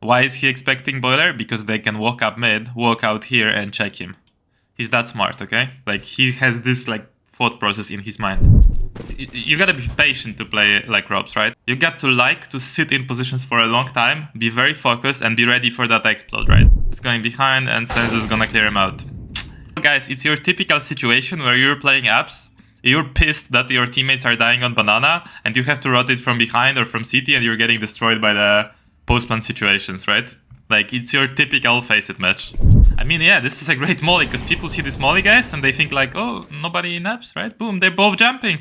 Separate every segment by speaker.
Speaker 1: Why is he expecting boiler? Because they can walk up mid, walk out here and check him. He's that smart, okay? Like, he has this, like, thought process in his mind. You gotta be patient to play like ropz, right? You got to like to sit in positions for a long time, be very focused, and be ready for that explode, right? It's going behind, and Senzu's gonna clear him out. Guys, it's your typical situation where you're playing apps, you're pissed that your teammates are dying on banana, and you have to rotate from behind or from CT, and you're getting destroyed by the post-plant situations, right? Like, it's your typical face-it match. I mean, yeah, this is a great molly, because people see this molly, guys, and they think like, oh, nobody in apps, right? Boom, they're both jumping.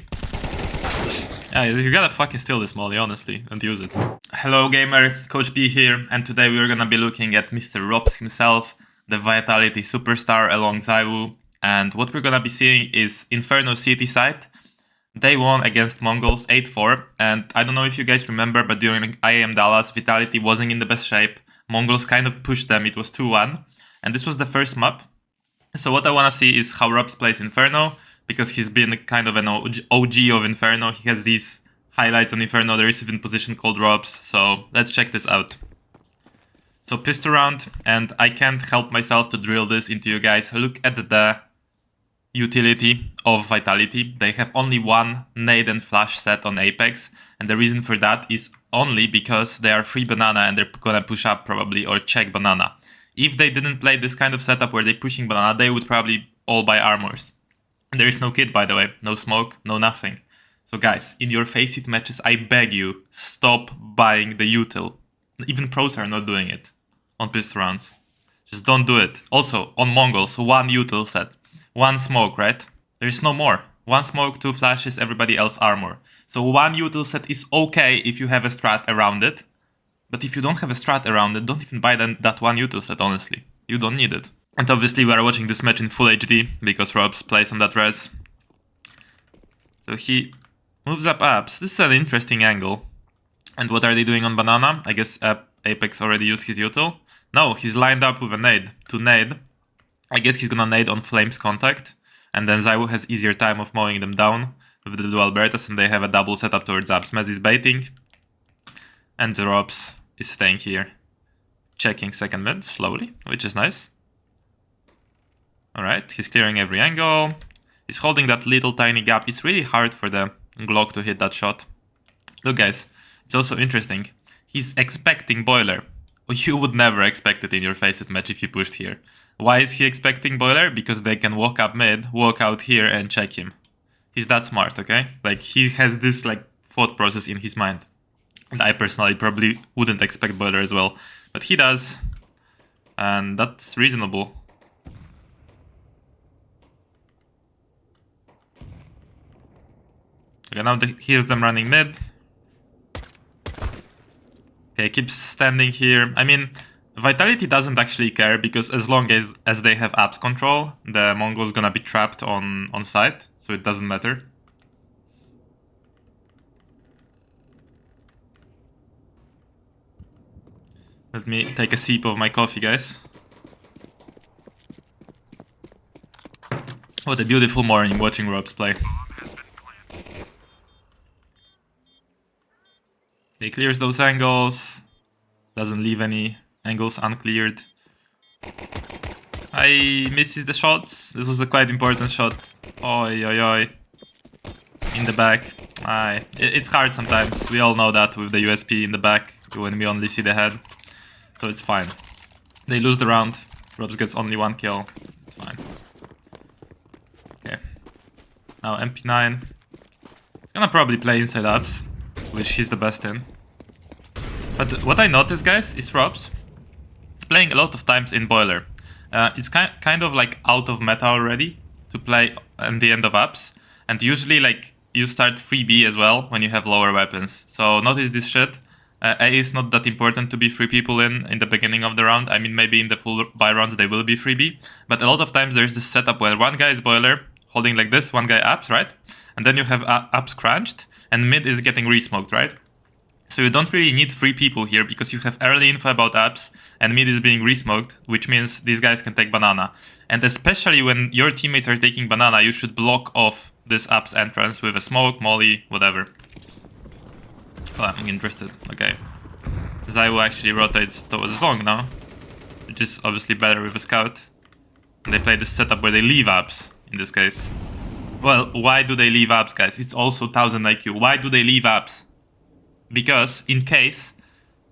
Speaker 1: Yeah, you gotta fucking steal this molly, honestly, and use it. Hello, gamer, Coach B here, and today we're gonna be looking at Mr. ropz himself, the Vitality superstar along Zaiwu, and what we're gonna be seeing is Inferno CT side. They won against Mongols 8-4, and I don't know if you guys remember, but during IAM Dallas, Vitality wasn't in the best shape. Mongols kind of pushed them, it was 2-1, and this was the first map. So what I wanna see is how ropz plays Inferno, because he's been kind of an OG of Inferno. He has these highlights on Inferno, there is even position called ropz, so let's check this out. So pistol round, and I can't help myself to drill this into you guys. Look at the utility of Vitality. They have only one nade and flash set on Apex, and the reason for that is only because they are free banana and they're gonna push up probably or check banana. If they didn't play this kind of setup where they're pushing banana, they would probably all buy armors. And there is no kit, by the way, no smoke, no nothing. So guys, in your face-it matches, I beg you, stop buying the util. Even pros are not doing it on pistol rounds. Just don't do it. Also, on Mongols, one util set. One smoke, right? There is no more. One smoke, two flashes, everybody else armor. So one util set is okay if you have a strat around it. But if you don't have a strat around it, don't even buy that one util set, honestly. You don't need it. And obviously we are watching this match in full HD, because ropz plays on that res. So he moves up apps. This is an interesting angle. And what are they doing on banana? I guess Apex already used his util. No, he's lined up with a nade. To nade. I guess he's gonna nade on Flames contact. And then Zaiwu has easier time of mowing them down with the dual Bertas, and they have a double setup towards apps. Mez is baiting. And ropz is staying here. Checking second mid slowly, which is nice. Alright, he's clearing every angle. He's holding that little tiny gap. It's really hard for the Glock to hit that shot. Look guys, it's also interesting. He's expecting boiler. You would never expect it in your face-it match if you pushed here. Why is he expecting boiler? Because they can walk up mid, walk out here and check him. He's that smart, okay? Like, he has this like thought process in his mind. And I personally probably wouldn't expect boiler as well. But he does. And that's reasonable. Okay, now here's them running mid. Okay, keeps standing here. I mean, Vitality doesn't actually care, because as long as they have apps control, the Mongol's gonna be trapped on site, so it doesn't matter. Let me take a sip of my coffee, guys. What a beautiful morning watching ropz play. He clears those angles, doesn't leave any angles uncleared. I misses the shots. This was a quite important shot. Oi, oi, oi. In the back. It's hard sometimes. We all know that with the USP in the back when we only see the head. So it's fine. They lose the round. ropz gets only one kill. It's fine. Okay. Now MP9. He's gonna probably play inside apps, which he's the best in. But what I noticed, guys, is ropz. It's playing a lot of times in boiler. It's kind of like out of meta already to play at the end of apps. And usually, like, you start free B as well when you have lower weapons. So notice this shit. A is not that important to be free people in the beginning of the round. I mean, maybe in the full buy rounds they will be free B. But a lot of times there's this setup where one guy is boiler, holding like this, one guy apps, right? And then you have apps crunched, and mid is getting resmoked, right? So you don't really need free people here, because you have early info about apps, and mid is being resmoked, which means these guys can take banana. And especially when your teammates are taking banana, you should block off this apps entrance with a smoke, molly, whatever. Oh, I'm interested. Okay. Zaiwu actually rotates towards long now, which is obviously better with a scout. And they play this setup where they leave apps, in this case. Well, why do they leave apps, guys? It's also 1000 IQ. Why do they leave apps? Because in case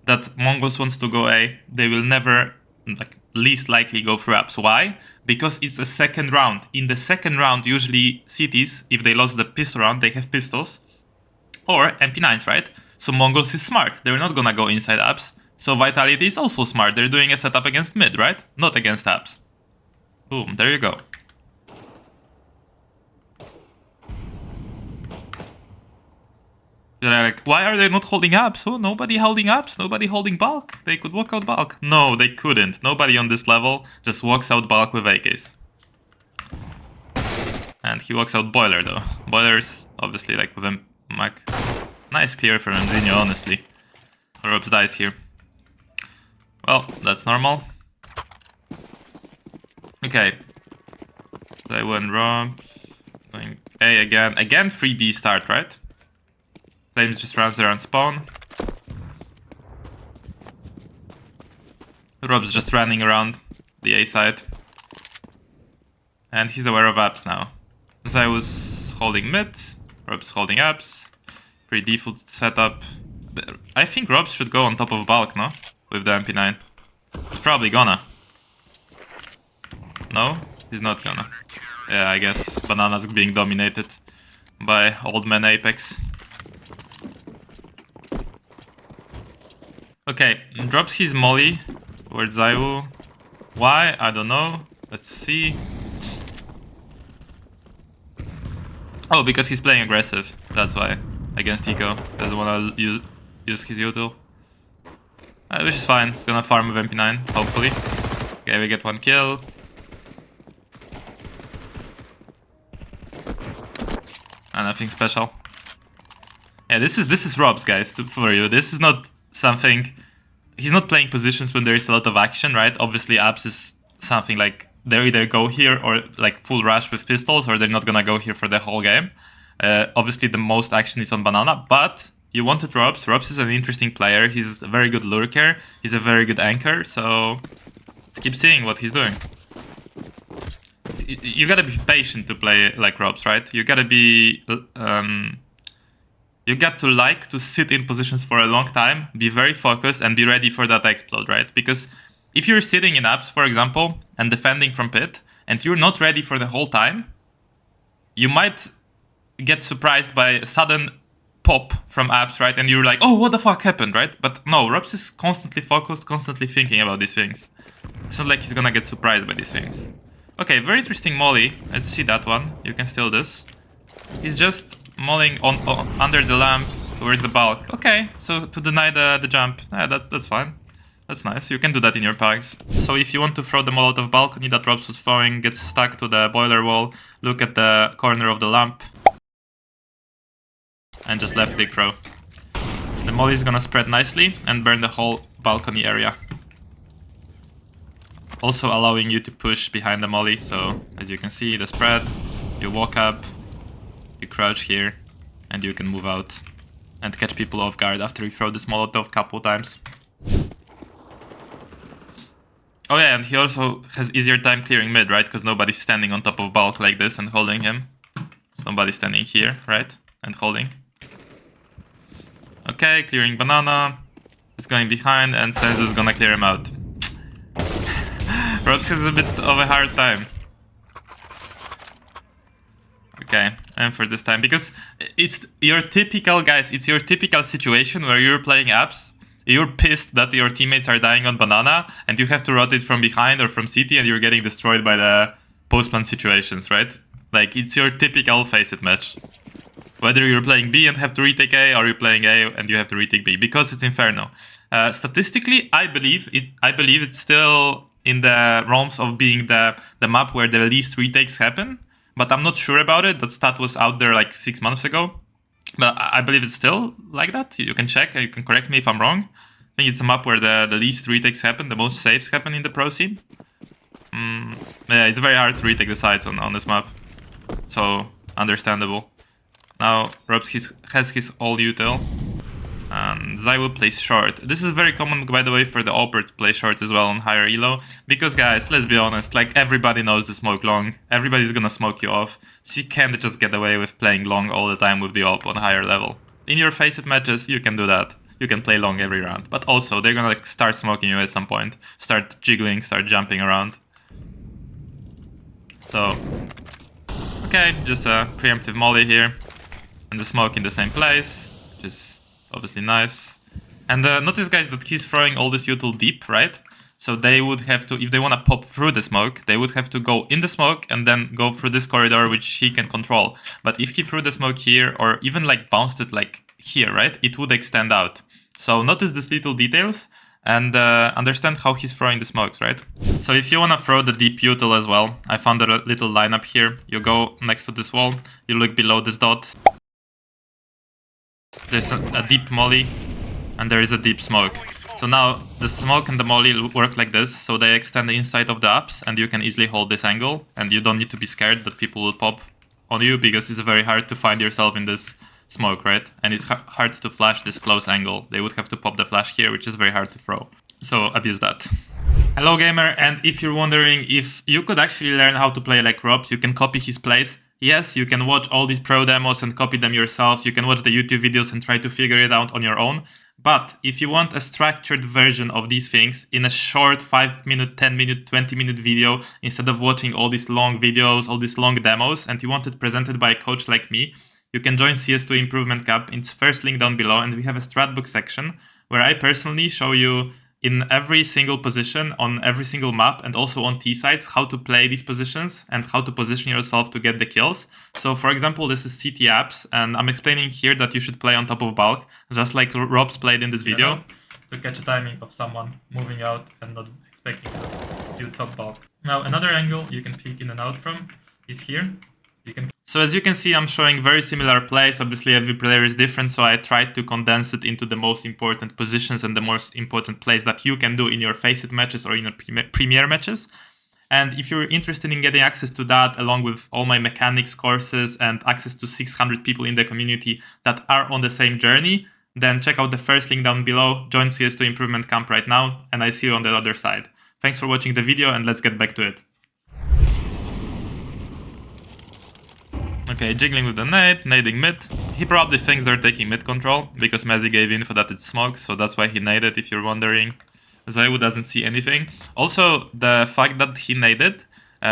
Speaker 1: that Mongols wants to go A, they will never, like, least likely go through apps. Why? Because it's the second round. In the second round, usually cities, if they lost the pistol round, they have pistols. Or MP9s, right? So Mongols is smart. They're not gonna go inside apps. So Vitality is also smart. They're doing a setup against mid, right? Not against apps. Boom, there you go. They're like, why are they not holding apps? Oh, nobody holding apps? Nobody holding bulk? They could walk out bulk. No, they couldn't. Nobody on this level just walks out bulk with AKs. And he walks out Boiler, though. Boiler's obviously like with a Mac. Nice clear for Ronzinho, honestly. ropz dies here. Well, that's normal. Okay. They win ropz. Going A again. Again, 3B start, right? Flames just runs around spawn. ropz just running around the A side. And he's aware of apps now. Zaiwu's holding mid. ropz holding apps. Pretty default setup. I think ropz should go on top of bulk, no? With the MP9. It's probably gonna. No? He's not gonna. Yeah, I guess Banana's being dominated by old man Apex. Okay, drops his molly towards Zaiwu. Why? I don't know. Let's see. Oh, because he's playing aggressive. That's why. Against Eco. Doesn't want to use his util. Which is fine. He's gonna farm with MP9, hopefully. Okay, we get one kill. Nothing special. Yeah, this is ropz, guys, for you. This is not something... He's not playing positions when there is a lot of action, right? Obviously, apps is something like they either go here or like full rush with pistols, or they're not gonna go here for the whole game. Obviously, the most action is on Banana, but you wanted ropz. ropz is an interesting player. He's a very good lurker. He's a very good anchor, so let's keep seeing what he's doing. You gotta be patient to play like ropz, right? You gotta be... you got to like to sit in positions for a long time, be very focused, and be ready for that explode, right? Because if you're sitting in apps, for example, and defending from pit, and you're not ready for the whole time, you might get surprised by a sudden pop from apps, right? And you're like, oh, what the fuck happened, right? But no, ropz is constantly focused, constantly thinking about these things. It's not like he's gonna get surprised by these things. Okay, very interesting molly. Let's see that one. You can steal this. He's just mollying on under the lamp towards the bulk. Okay, so to deny the jump. That's fine. That's nice. You can do that in your packs. So if you want to throw the mall out of balcony that ropz was throwing, gets stuck to the boiler wall, look at the corner of the lamp. And just left click throw. The molly is gonna spread nicely and burn the whole balcony area. Also allowing you to push behind the molly, so as you can see, the spread, you walk up, you crouch here, and you can move out and catch people off guard after you throw this Molotov a couple times. Oh yeah, and he also has easier time clearing mid, right? Because nobody's standing on top of bulk like this and holding him. So nobody's standing here, right? And holding. Okay, clearing Banana. He's going behind, and Senzu's gonna clear him out. ropz has a bit of a hard time. Okay, and for this time, because it's your typical, guys, it's your typical situation where you're playing apps, you're pissed that your teammates are dying on Banana, and you have to rotate from behind or from CT, and you're getting destroyed by the post-plant situations, right? Like, it's your typical face-it match. Whether you're playing B and have to retake A, or you're playing A and you have to retake B, because it's Inferno. Statistically, I believe it's still in the realms of being the map where the least retakes happen, but I'm not sure about it. That stat was out there like 6 months ago, but I believe it's still like that. You can check, you can correct me if I'm wrong. I think it's a map where the least retakes happen, the most saves happen in the pro scene. Yeah, it's very hard to retake the sides on this map, so understandable. Now ropz has his all util. And Zywoo plays short. This is very common, by the way, for the Opera to play short as well on higher elo. Because, guys, let's be honest, like, everybody knows the smoke long. Everybody's gonna smoke you off. So you can't just get away with playing long all the time with the Op on higher level. In your Face It matches, you can do that. You can play long every round. But also, they're gonna like start smoking you at some point. Start jiggling, start jumping around. So, okay, just a preemptive molly here. And the smoke in the same place, which is obviously nice. And notice, guys, that he's throwing all this util deep, right? So they would have to, if they want to pop through the smoke, they would have to go in the smoke and then go through this corridor, which he can control. But if he threw the smoke here, or even like bounced it like here, right, it would extend out. So notice these little details and understand how he's throwing the smokes, right? So if you want to throw the deep util as well, I found a little lineup here. You go next to this wall, you look below this dot. There's a deep molly, and there is a deep smoke. So now the smoke and the molly work like this, so they extend the inside of the apps, and you can easily hold this angle, and you don't need to be scared that people will pop on you, because it's very hard to find yourself in this smoke, right? And it's hard to flash this close angle. They would have to pop the flash here, which is very hard to throw. So abuse that. Hello, gamer, and if you're wondering if you could actually learn how to play like ropz, you can copy his plays. Yes, you can watch all these pro demos and copy them yourselves. You can watch the YouTube videos and try to figure it out on your own. But if you want a structured version of these things in a short 5-minute, 10-minute, 20-minute video, instead of watching all these long videos, all these long demos, and you want it presented by a coach like me, you can join CS2 Improvement Camp. It's first link down below, and we have a strat book section where I personally show you in every single position on every single map, and also on T sites, how to play these positions and how to position yourself to get the kills. So for example, this is CT apps, and I'm explaining here that you should play on top of bulk, just like ropz played in this video, to catch a timing of someone moving out and not expecting to do top bulk. Now another angle you can peek in and out from is here. So as you can see, I'm showing very similar plays. Obviously, every player is different, so I tried to condense it into the most important positions and the most important plays that you can do in your Face It matches or in your Premier matches. And if you're interested in getting access to that, along with all my mechanics courses and access to 600 people in the community that are on the same journey, then check out the first link down below, join CS2 Improvement Camp right now, and I see you on the other side. Thanks for watching the video, and let's get back to it. Okay, jiggling with the nade, nading mid. He probably thinks they're taking mid control, because Mezzy gave info that it's smoke, so that's why he naded, if you're wondering. Zywoo doesn't see anything. Also, the fact that he naded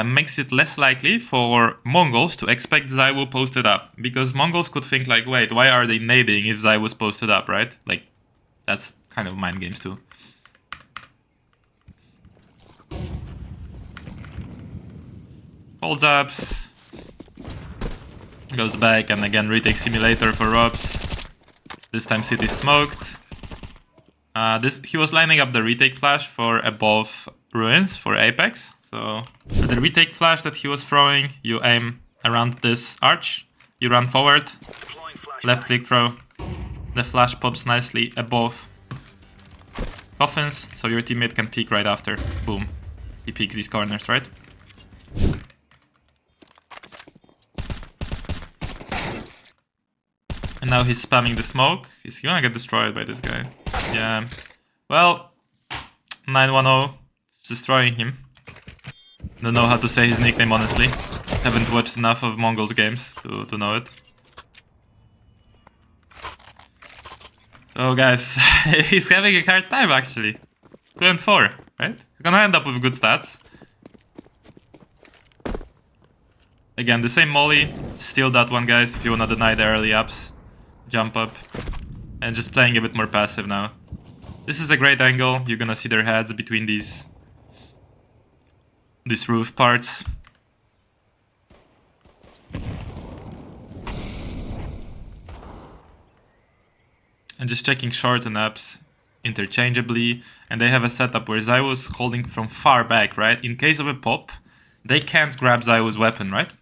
Speaker 1: makes it less likely for Mongols to expect Zywoo posted up, because Mongols could think like, wait, why are they nading if Zywoo's posted up, right? Like, that's kind of mind games too. Holds ups. Goes back, and again retake simulator for ropz. This time city smoked. He was lining up the retake flash for above ruins for Apex. So the retake flash that he was throwing, you aim around this arch, you run forward, left click throw. The flash pops nicely above coffins, so your teammate can peek right after. Boom. He peeks these corners, right? And now he's spamming the smoke. He's gonna get destroyed by this guy. Yeah. Well, 910 is destroying him. Don't know how to say his nickname, honestly. Haven't watched enough of Mongols games to know it. So guys, he's having a hard time actually. 2 and 4, right? He's gonna end up with good stats. Again, the same molly. Steal that one, guys, if you wanna deny the early ups. Jump up. And just playing a bit more passive now. This is a great angle. You're gonna see their heads between these roof parts. And just checking short and ups interchangeably. And they have a setup where Zywoo's holding from far back, right? In case of a pop, they can't grab Zywoo's weapon, right?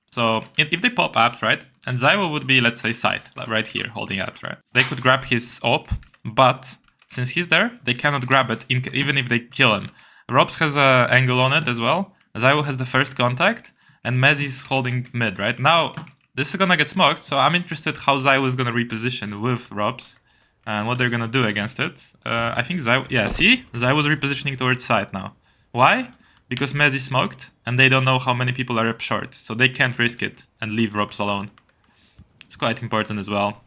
Speaker 1: So if they pop apps, right? And Zywoo would be, let's say, side, like right here, holding apps, right? They could grab his op, but since he's there, they cannot grab it, even if they kill him. ropz has an angle on it as well. Zywoo has the first contact, and Mezzy's holding mid, right? Now, this is gonna get smoked, so I'm interested how Zywoo is gonna reposition with ropz. And what they're gonna do against it, I think Zai, yeah, see? Zai was repositioning towards side now. Why? Because Mezzi smoked, and they don't know how many people are up short, so they can't risk it and leave ropz alone. It's quite important as well.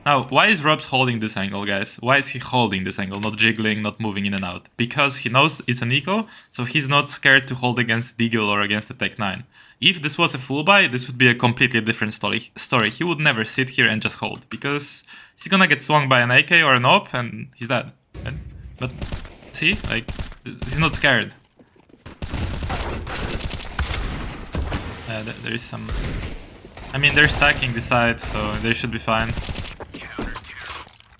Speaker 1: Now, why is ropz holding this angle, guys? Why is he holding this angle, not jiggling, not moving in and out? Because he knows it's an eco, so he's not scared to hold against Deagle or against the Tech 9. If this was a full buy, this would be a completely different story. He would never sit here and just hold, because he's gonna get swung by an AK or an op, and he's dead. Right? But see, like, he's not scared. There is some... I mean, they're stacking this side, so they should be fine.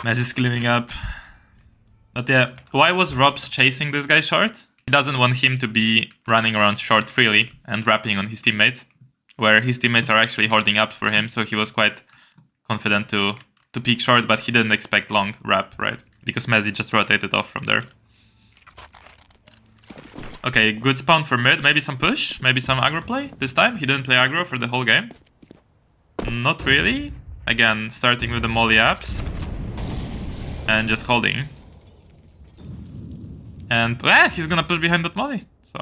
Speaker 1: Mez is cleaning up. But yeah, why was ropz chasing this guy short? He doesn't want him to be running around short freely and rapping on his teammates, where his teammates are actually holding up for him, so he was quite confident to peek short, but he didn't expect long rap, right? Because Mezzi just rotated off from there. Okay, good spawn for mid, maybe some push, maybe some aggro play this time. He didn't play aggro for the whole game. Not really. Again, starting with the molly apps. And just holding. And he's gonna push behind that molly. So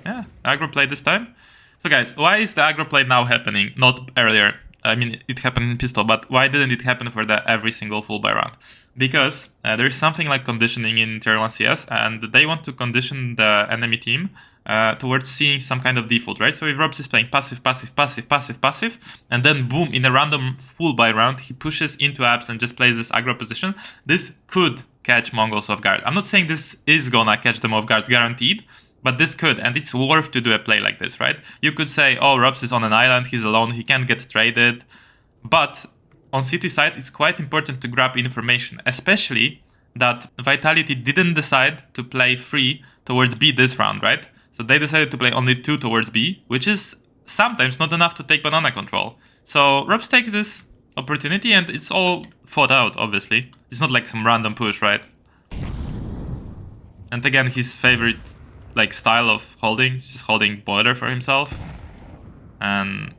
Speaker 1: yeah, aggro play this time. So guys, why is the aggro play now happening, not earlier? I mean, it happened in pistol, but why didn't it happen for the every single full buy round? Because there's something like conditioning in tier 1 CS, and they want to condition the enemy team towards seeing some kind of default, right? So if ropz is playing passive, passive, passive, passive, passive, and then boom, in a random full buy round, he pushes into apps and just plays this aggro position, this could catch Mongols off guard. I'm not saying this is gonna catch them off guard guaranteed, but this could, and it's worth to do a play like this, right? You could say, oh, ropz is on an island, he's alone, he can't get traded. But on city side, it's quite important to grab information, especially that Vitality didn't decide to play 3 towards B this round, right? So they decided to play only 2 towards B, which is sometimes not enough to take banana control. So ropz takes this opportunity, and it's all thought out, obviously. It's not like some random push, right? And again, his favorite like style of holding, just holding boiler for himself and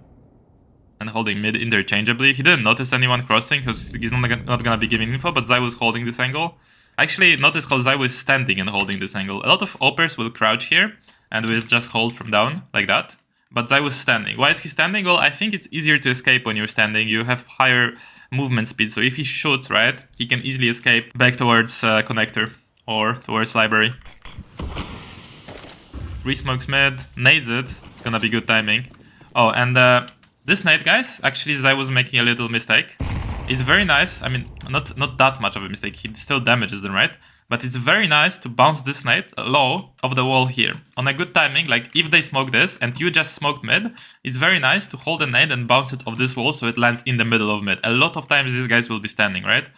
Speaker 1: holding mid interchangeably. He didn't notice anyone crossing because he's not gonna be giving info, but Zai was holding this angle. Actually, notice how Zai was standing and holding this angle. A lot of oppers will crouch here and will just hold from down like that, but Zai was standing. Why is he standing? Well, I think it's easier to escape when you're standing. You have higher movement speed, so if he shoots, right, he can easily escape back towards connector or towards library. Resmokes mid, nades it, it's gonna be good timing. Oh, and this nade, guys, actually Zai was making a little mistake. It's very nice, I mean, not that much of a mistake, he still damages them, right? But it's very nice to bounce this nade low of the wall here. On a good timing, like if they smoke this and you just smoked mid, it's very nice to hold the nade and bounce it off this wall so it lands in the middle of mid. A lot of times these guys will be standing, right?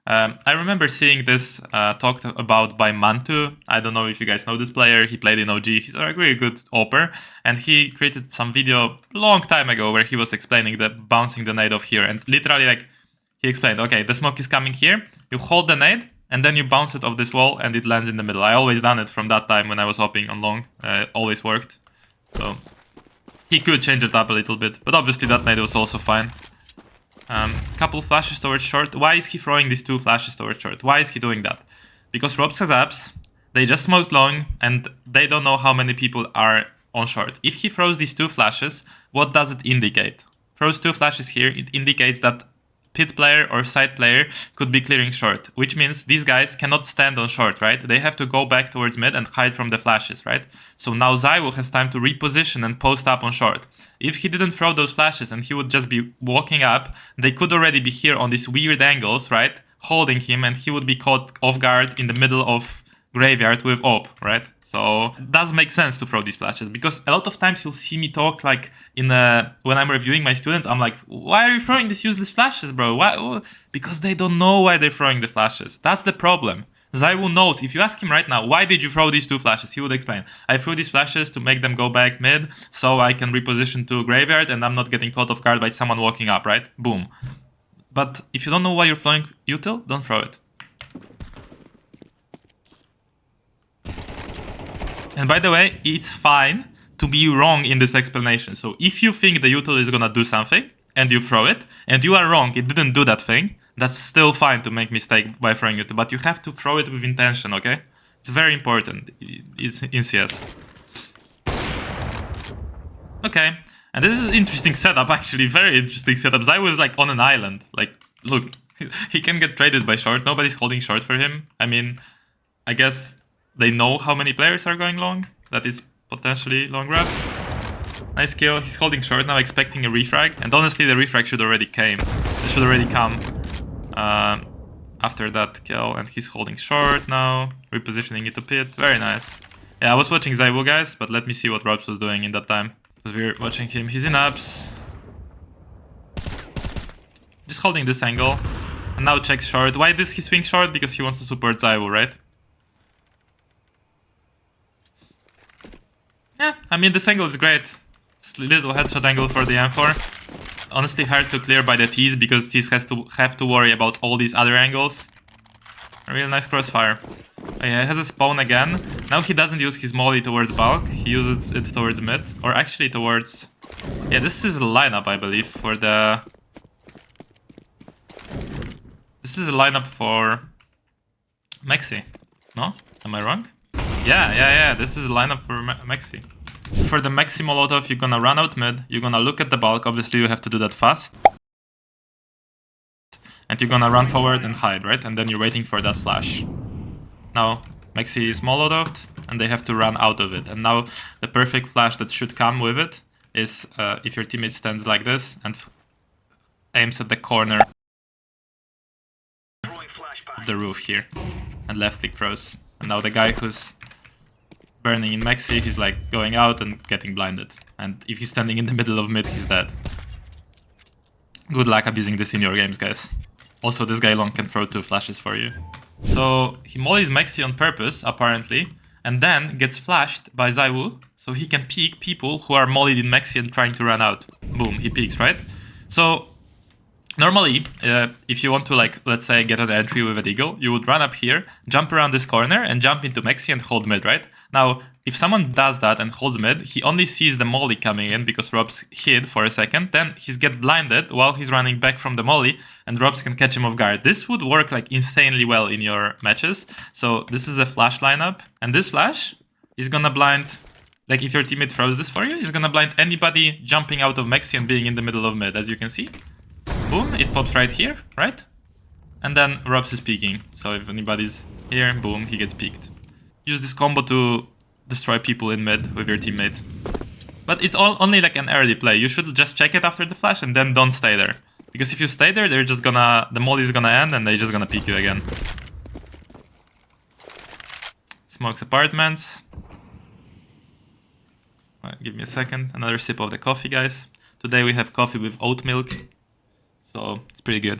Speaker 1: I remember seeing this talked about by Mantu. I don't know if you guys know this player. He played in OG. He's a really good opper. And he created some video long time ago where he was explaining the bouncing the nade off here. And literally, like, he explained, okay, the smoke is coming here. You hold the nade, and then you bounce it off this wall, and it lands in the middle. I always done it from that time when I was hopping on long. It always worked. So he could change it up a little bit. But obviously that nade was also fine. Couple flashes towards short. Why is he throwing these 2 flashes towards short? Why is he doing that? Because ropz has apps, they just smoked long, and they don't know how many people are on short. If he throws these 2 flashes, what does it indicate? Throws 2 flashes here, it indicates that pit player or side player could be clearing short, which means these guys cannot stand on short, right? They have to go back towards mid and hide from the flashes, right? So now Zaiwu has time to reposition and post up on short. If he didn't throw those flashes and he would just be walking up, they could already be here on these weird angles, right? Holding him, and he would be caught off guard in the middle of graveyard with op, right? So it does make sense to throw these flashes, because a lot of times you'll see me talk like when I'm reviewing my students, I'm like, why are you throwing these useless flashes, bro? Why? Because they don't know why they're throwing the flashes. That's the problem. Zaiwu knows. If you ask him right now, why did you throw these 2 flashes? He would explain. I threw these flashes to make them go back mid so I can reposition to graveyard and I'm not getting caught off guard by someone walking up, right? Boom. But if you don't know why you're throwing util, don't throw it. And by the way, it's fine to be wrong in this explanation. So if you think the util is gonna do something and you throw it and you are wrong, it didn't do that thing, That's still fine to make mistake by throwing it, but you have to throw it with intention, okay? It's very important. It's in CS. Okay, and this is an interesting setup, actually. Very interesting setup. Zai was like on an island. Like, look, he can get traded by short. Nobody's holding short for him. I mean, I guess they know how many players are going long. That is potentially long grab. Nice kill. He's holding short now, expecting a refrag. And honestly, the refrag should already come. It should already come after that kill. And he's holding short now, repositioning it to pit. Very nice. Yeah, I was watching Zaiwu, guys, but let me see what ropz was doing in that time. Because we're watching him. He's in ups. Just holding this angle. And now checks short. Why does he swing short? Because he wants to support Zaiwu, right? Yeah, I mean, this angle is great. It's a little headshot angle for the M4. Honestly, hard to clear by the T's because T's have to worry about all these other angles. A real nice crossfire. Oh, yeah, he has a spawn again. Now he doesn't use his molly towards bulk. He uses it towards mid. Or actually towards... Yeah, this is a lineup, I believe, for the... This is a lineup for... Mexi. No? Am I wrong? Yeah. This is a lineup for Mexi. For the Mexi Molotov, you're gonna run out mid. You're gonna look at the bulk. Obviously, you have to do that fast. And you're gonna run forward and hide, right? And then you're waiting for that flash. Now, Mexi is Molotoved, and they have to run out of it. And now, the perfect flash that should come with it is if your teammate stands like this and aims at the corner of the roof here. And left click throws. And now the guy who's burning in Mexi, he's like going out and getting blinded. And if he's standing in the middle of mid, he's dead. Good luck abusing this in your games, guys. Also, this guy long can throw 2 flashes for you. So, he mollies Mexi on purpose, apparently, and then gets flashed by Zaiwu, so he can peek people who are mollied in Mexi and trying to run out. Boom, he peeks, right? So, normally, if you want to, like, let's say, get an entry with a deagle, you would run up here, jump around this corner, and jump into Mexi and hold mid, right? Now, if someone does that and holds mid, he only sees the molly coming in because ropz hid for a second, then he's get blinded while he's running back from the molly, and ropz can catch him off guard. This would work, like, insanely well in your matches. So, this is a flash lineup, and this flash is gonna blind... Like, if your teammate throws this for you, he's gonna blind anybody jumping out of Mexi and being in the middle of mid, as you can see. Boom, it pops right here, right? And then ropz is peeking. So if anybody's here, boom, he gets peeked. Use this combo to destroy people in mid with your teammate. But it's only like an early play. You should just check it after the flash and then don't stay there. Because if you stay there, they're just gonna... The molly is gonna end and they're just gonna peek you again. Smokes apartments. Give me a second. Another sip of the coffee, guys. Today we have coffee with oat milk. So, it's pretty good.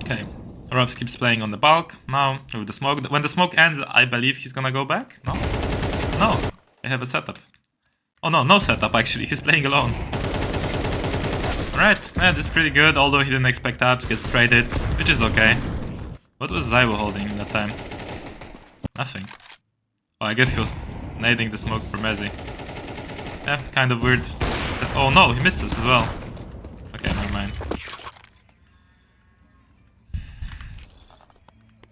Speaker 1: Okay, ropz keeps playing on the bulk. Now, with the smoke. When the smoke ends, I believe he's gonna go back. No? No, I have a setup. Oh no, no setup actually. He's playing alone. Alright, yeah, this is pretty good, although he didn't expect ups, gets traded, which is okay. What was Zaiwu holding in that time? Nothing. Oh, I guess he was nading the smoke for Mezzi. Yeah, kind of weird. Oh no, he misses as well. Okay, never mind.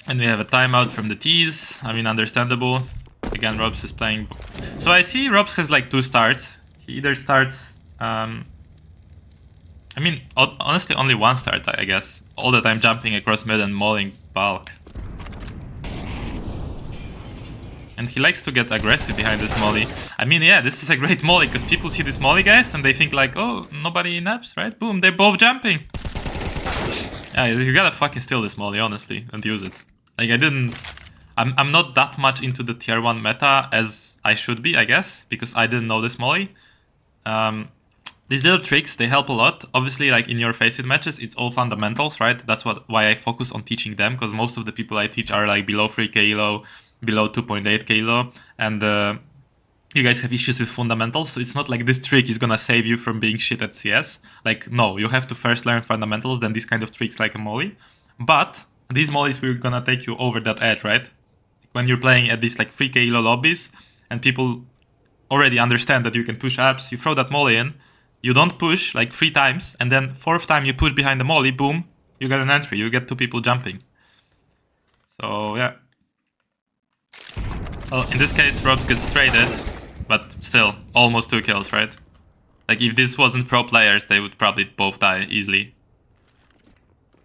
Speaker 1: And we have a timeout from the T's. I mean, understandable. Again, ropz is playing... So I see ropz has like 2 starts. He either starts... I mean, honestly, only 1 start, I guess. All the time jumping across mid and mauling bulk. And he likes to get aggressive behind this molly. I mean, yeah, this is a great molly, because people see this molly, guys, and they think like, oh, nobody naps, right? Boom, they're both jumping. Yeah, you gotta fucking steal this molly, honestly, and use it. Like, I'm not that much into the tier 1 meta as I should be, I guess, because I didn't know this molly. These little tricks, they help a lot. Obviously, like in your Faceit matches, it's all fundamentals, right? That's why I focus on teaching them, because most of the people I teach are like below 3k elo, below 2.8k elo, and you guys have issues with fundamentals, so it's not like this trick is gonna save you from being shit at CS. Like, no, you have to first learn fundamentals, then these kind of tricks like a molly. But these mollies will gonna take you over that edge, right? When you're playing at these like 3k elo lobbies and people already understand that you can push apps, you throw that molly in, you don't push like 3 times, and then 4th time you push behind the molly, boom, you get an entry, you get 2 people jumping. So yeah. Well, in this case, ropz gets traded, but still, almost 2 kills, right? Like, if this wasn't pro players, they would probably both die easily.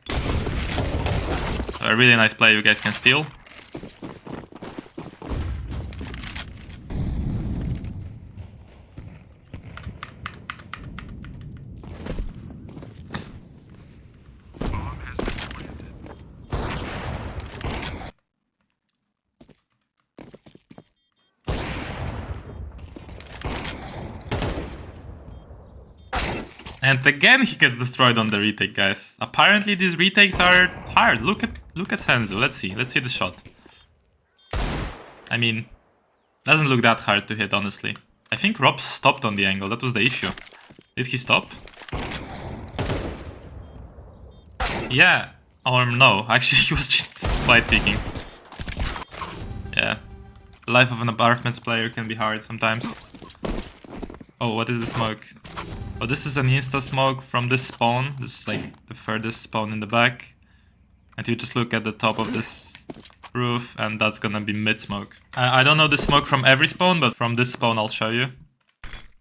Speaker 1: So a really nice play you guys can steal. And again he gets destroyed on the retake, guys. Apparently these retakes are hard. Look at Senzu. Let's see the shot. I mean, doesn't look that hard to hit, honestly. I think ropz stopped on the angle. That was the issue. Did he stop? Yeah, or no. Actually, he was just fight peeking. Yeah, the life of an apartments player can be hard sometimes. Oh, what is the smoke? Oh, this is an insta smoke from this spawn. This is like the furthest spawn in the back. And you just look at the top of this roof and that's gonna be mid smoke. I don't know the smoke from every spawn, but from this spawn I'll show you.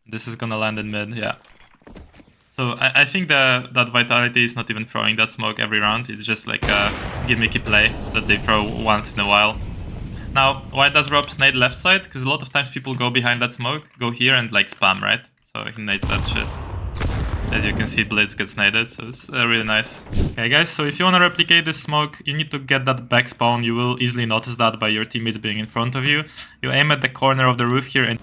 Speaker 1: This is gonna land in mid, yeah. So I think that Vitality is not even throwing that smoke every round. It's just like a gimmicky play that they throw once in a while. Now, why does ropz nade left side? Because a lot of times people go behind that smoke, go here and like spam, right? So he nades that shit. As you can see, Blitz gets naded, so it's really nice. Okay guys, so if you want to replicate this smoke, you need to get that back spawn. You will easily notice that by your teammates being in front of you. You aim at the corner of the roof here and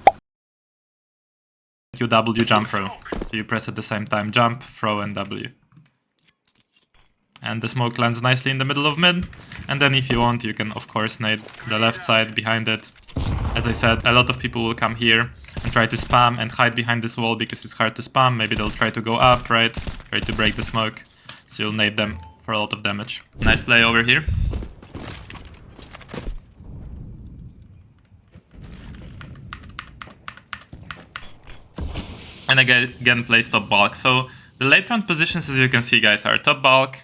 Speaker 1: you W jump throw. So you press at the same time jump, throw and W. And the smoke lands nicely in the middle of mid. And then if you want, you can of course nade the left side behind it. As I said, a lot of people will come here and try to spam and hide behind this wall because it's hard to spam. Maybe they'll try to go up, right? Try to break the smoke. So you'll nade them for a lot of damage. Nice play over here. And again plays top bulk. So the late round positions, as you can see, guys, are top bulk,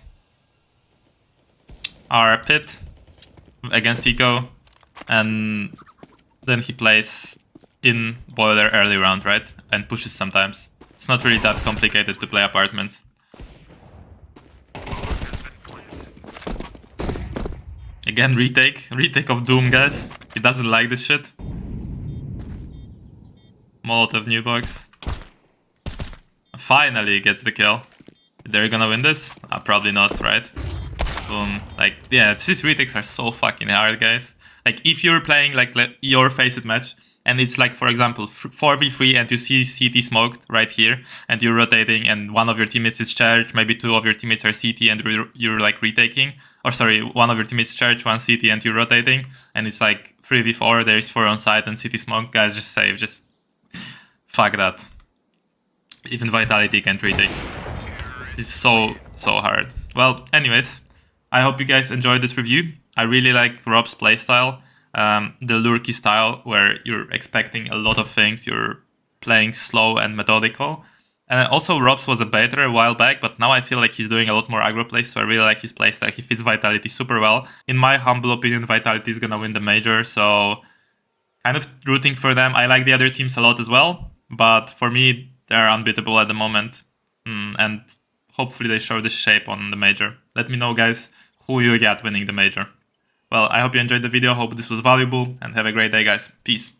Speaker 1: are pit against eco, and then he plays in boiler early round, right? And pushes sometimes. It's not really that complicated to play apartments. Again, retake of Doom, guys. He doesn't like this shit. Molotov new box. Finally gets the kill. They're gonna win this? Probably not, right? Boom. Like, yeah, these retakes are so fucking hard, guys. Like, if you're playing like your face-it match, and it's like, for example, 4v3 and you see CT smoked right here, and you're rotating and one of your teammates is charged, maybe 2 of your teammates are CT and you're like retaking, or sorry, one of your teammates charged, 1 CT and you're rotating, and it's like 3v4, there's 4 on site and CT smoke, guys, just save, just fuck that. Even Vitality can't retake. It's so hard. Well, anyways, I hope you guys enjoyed this review. I really like ropz playstyle, the lurky style where you're expecting a lot of things, you're playing slow and methodical. And also ropz was a beta a while back, but now I feel like he's doing a lot more aggro plays, so I really like his playstyle. He fits Vitality super well. In my humble opinion, Vitality is gonna win the major, so kind of rooting for them. I like the other teams a lot as well, but for me, they're unbeatable at the moment. And hopefully they show this shape on the major. Let me know, guys, who you get winning the major. Well, I hope you enjoyed the video, hope this was valuable, and have a great day, guys. Peace.